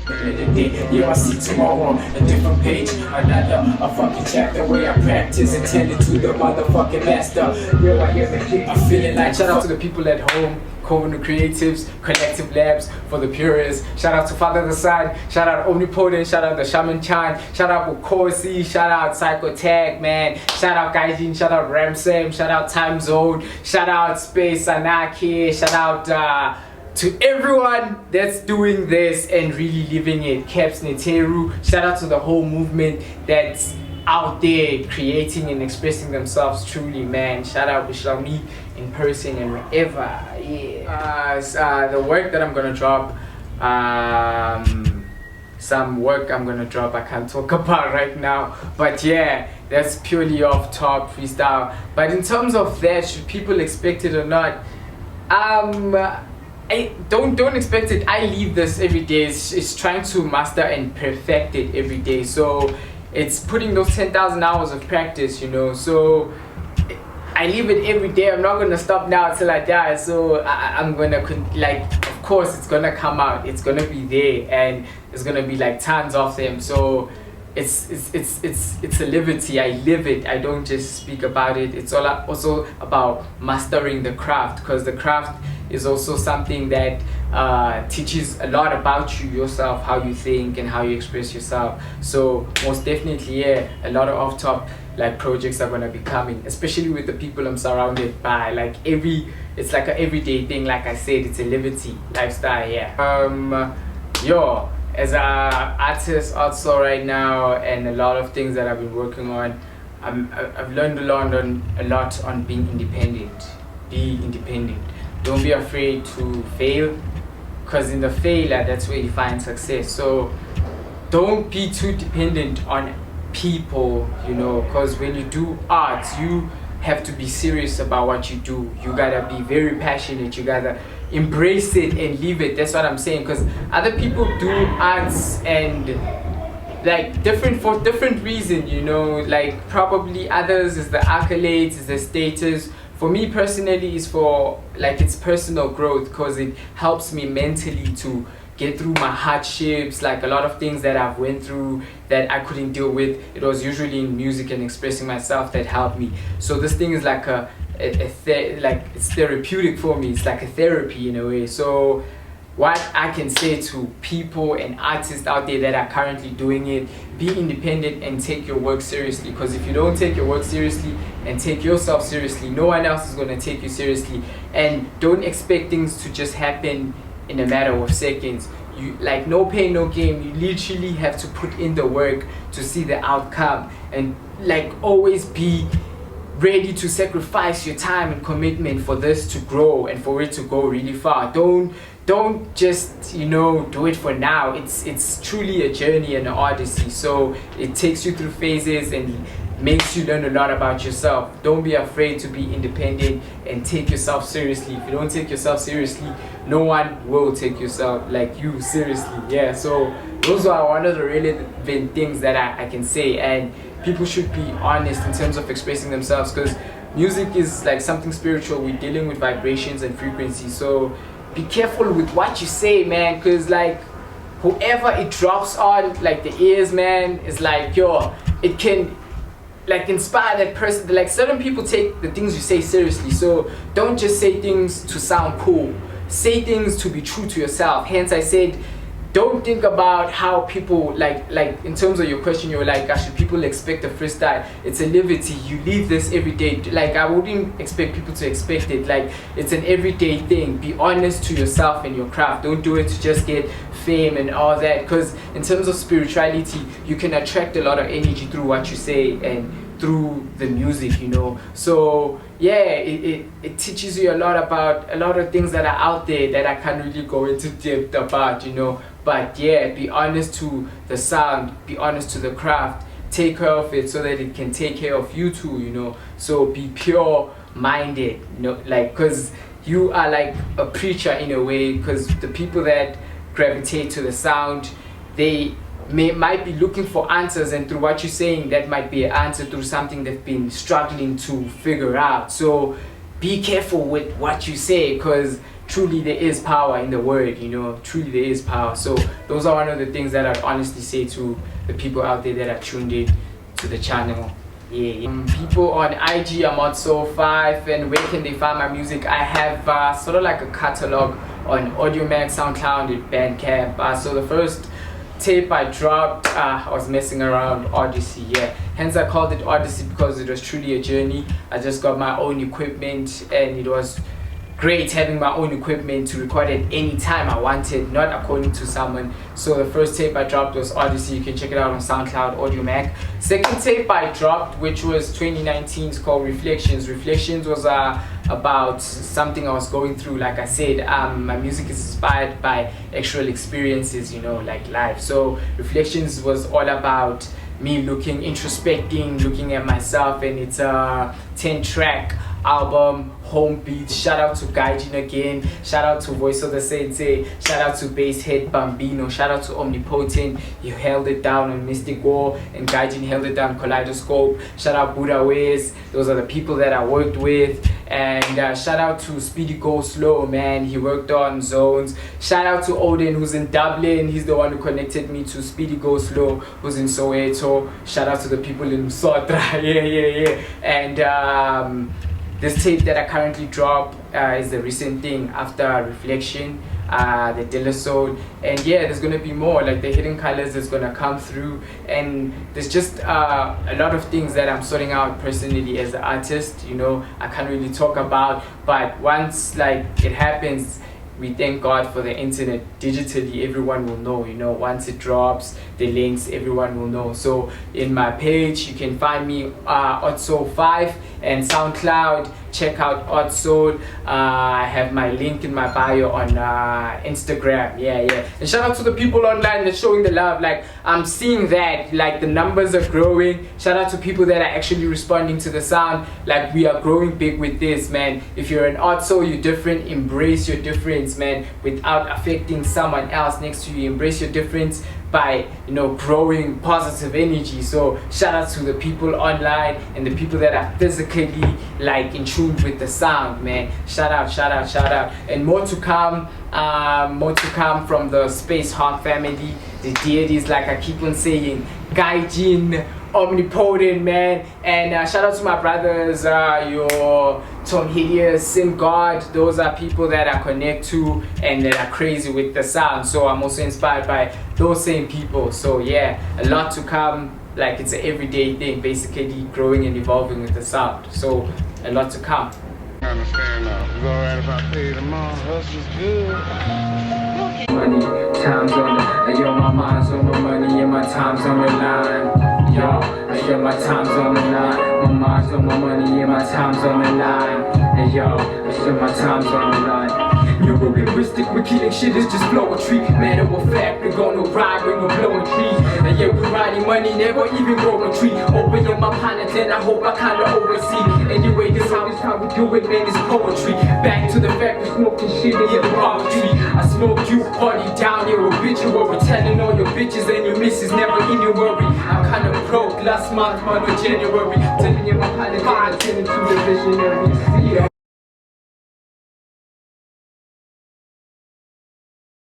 Yeah, I see tomorrow a different page, another a fucking chapter where I practice and tend to the motherfucking master. Yeah, I hear the shit. I'm feeling like shout out to the people at home. CovenOfCreatives, Collective Labs for the purists. Shout out to Father the Sun. Shout out Omnipotent. Shout out the Shaman Chant. Shout out Bukhosi. Shout out Psycho Tag Man. Shout out Gaijin. Shout out Ramsam. Shout out Time Zone. Shout out Space Anarchy. Shout out to everyone that's doing this and really living it. Caps Neteru. Shout out to the whole movement that's out there creating and expressing themselves truly, man. Shout out, we shall meet in person and wherever. Yeah. The work that I'm gonna drop, some work I'm gonna drop I can't talk about right now, but yeah, that's purely off top freestyle. But in terms of that, should people expect it or not, I don't expect it. I leave this every day. It's trying to master and perfect it every day. So it's putting those 10,000 hours of practice, you know. So I leave it every day. I'm not gonna stop now until I die. So I'm gonna like, of course, it's gonna come out. It's gonna be there, and it's gonna be like tons of them. So it's a liberty. I live it. I don't just speak about it. It's also about mastering the craft, because the craft is also something that teaches a lot about you yourself, how you think and how you express yourself. So most definitely, yeah, a lot of off-top like projects are gonna be coming, especially with the people I'm surrounded by. Like it's like an everyday thing. Like I said, it's a liberty lifestyle. Yeah. Yo, as an artist also right now, and a lot of things that I've been working on, I've learned a lot on being independent. Be independent. Don't be afraid to fail, because in the failure, that's where you find success. So don't be too dependent on people, you know, because when you do art, you have to be serious about what you do. You gotta be very passionate. You gotta embrace it and leave it. That's what I'm saying, because other people do arts and like for different reasons, you know. Like probably others is the accolades, is the status. For me personally, is for like it's personal growth, because it helps me mentally to get through my hardships. Like a lot of things that I've went through that I couldn't deal with, it was usually in music and expressing myself that helped me. So this thing is like like it's therapeutic for me. It's like a therapy in a way. So what I can say to people and artists out there that are currently doing it, be independent and take your work seriously, because if you don't take your work seriously and take yourself seriously, no one else is going to take you seriously. And don't expect things to just happen in a matter of seconds. You like no pain no gain. You literally have to put in the work to see the outcome, and like always be ready to sacrifice your time and commitment for this to grow and for it to go really far. Don't just, you know, do it for now. It's truly a journey and an odyssey. So it takes you through phases and makes you learn a lot about yourself. Don't be afraid to be independent and take yourself seriously. If you don't take yourself seriously, no one will take yourself like you seriously. Yeah, so those are one of the relevant things that I can say, and people should be honest in terms of expressing themselves, because music is like something spiritual. We're dealing with vibrations and frequencies, so be careful with what you say, man, because like whoever it drops on, like the ears, man, is like, yo, it can like inspire that person. Like certain people take the things you say seriously, so don't just say things to sound cool. Say things to be true to yourself. Hence I said, don't think about how people like in terms of your question, you're like, should people expect a freestyle? It's a liberty. You live this every day. Like I wouldn't expect people to expect it. Like it's an everyday thing. Be honest to yourself and your craft. Don't do it to just get fame and all that, because in terms of spirituality, you can attract a lot of energy through what you say and through the music, you know. So yeah, it teaches you a lot about a lot of things that are out there that I can't really go into depth about, you know. But yeah, be honest to the sound, be honest to the craft, take care of it so that it can take care of you too, you know. So be pure minded, you know, like, because you are like a preacher in a way, because the people that gravitate to the sound, they might be looking for answers, and through what you're saying, that might be an answer through something they've been struggling to figure out. So be careful with what you say, because truly there is power in the word, you know, truly there is power. So those are one of the things that I'd honestly say to the people out there that are tuned in to the channel. People on IG, I'm OddSouL's, and where can they find my music? I have sort of like a catalog on AudioMac, SoundCloud, and Bandcamp. So the first tape I dropped, I was messing around Odyssey, hence I called it Odyssey, because it was truly a journey. I just got my own equipment, and it was great having my own equipment to record at any time I wanted, not according to someone. So the first tape I dropped was Odyssey. You can check it out on SoundCloud, AudioMac. Second tape I dropped, which was 2019, is called Reflections. Reflections was about something I was going through. Like I said, my music is inspired by actual experiences, you know, like life. So Reflections was all about me introspecting, looking at myself, and it's a 10-track album, home beats. Shout out to Gaijin again, shout out to Voice of the Sensei, shout out to Basshead Bambino, shout out to Omnipotent, he held it down on Mystic War, and Gaijin held it down Kaleidoscope. Shout out Buddha Ways, those are the people that I worked with. And shout out to Speedy Go Slow, man, he worked on Zones. Shout out to Odin, who's in Dublin, he's the one who connected me to Speedy Go Slow, who's in Soweto. Shout out to the people in Sotra, and this tape that I currently drop is the recent thing after Reflection, the Dilla Soul, and there's gonna be more, like the Hidden Colors is gonna come through, and there's just a lot of things that I'm sorting out personally as an artist, you know, I can't really talk about, but once like it happens, we thank God for the internet. Digitally, everyone will know, you know, once it drops, the links, everyone will know. So in my page, you can find me OddSouL's, and SoundCloud, check out OddSoul. I have my link in my bio on Instagram, and shout out to the people online that's showing the love. Like, I'm seeing that, like, the numbers are growing. Shout out to people that are actually responding to the sound. Like, we are growing big with this, man. If you're an OddSoul, you're different, embrace your difference, man, without affecting someone else next to you. Embrace your difference by, you know, growing positive energy. So shout out to the people online and the people that are physically like in tune with the sound, man. Shout out, and more to come from the Space Hawk family, the deities, like I keep on saying, Gaijin, Omnipotent, man. And shout out to my brothers, your Tom Hideous, Sin God. Those are people that I connect to and that are crazy with the sound. So I'm also inspired by those same people. So a lot to come. Like, it's an everyday thing, basically growing and evolving with the sound. So a lot to come. I understand now. It's alright if I pay tomorrow. Hustle's good. Money, time's on the, yo, my mind's on my money and my time's on the line. Yo, my time's on the line. My mind's on my money and my time's on the line. Hey yo, my time's on the line. You're realistic, we're killing shit, it's just poetry. Matter of fact, we're gonna ride when we're blowing trees. And we're riding money, never even growing tree. Open your my planet, and I hope I kinda oversee. Anyway, this how we do it, man, it's poetry. Back to the fact we're smoking shit in the poetry. I smoke you, party down, you're obituary. Telling all your bitches and your missus, never in your worry. I'm kinda broke, last month, January. Telling you my planet, I'm turning to the visionary.